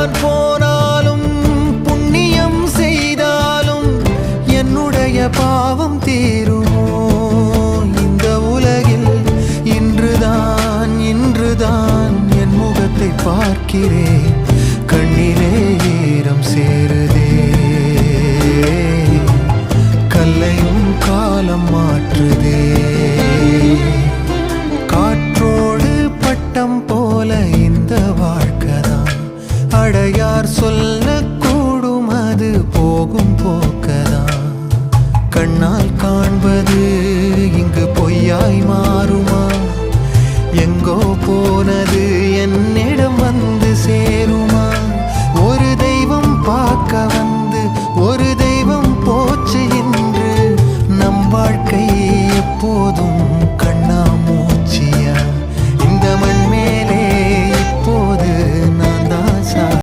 நான் போனாலும் புண்ணியம் செய்தாலும் என்னுடைய பாவம் தீருமோ? இந்த உலகில் இன்றுதான் என் முகத்தை பார்க்கிறேன், கண்ணிலே ஈரம் சேருதே. கல்லையும் காலம் மாற்றுதே. காற்றோடு பட்டம் போல இந்த வாழ்க்கைதான், அடையார் சொல்லக்கூடும் அது போகும் போக்கதான். கண்ணால் காண்பது இங்கு பொய்யாய் மாறுமா? எங்கோ போனது என்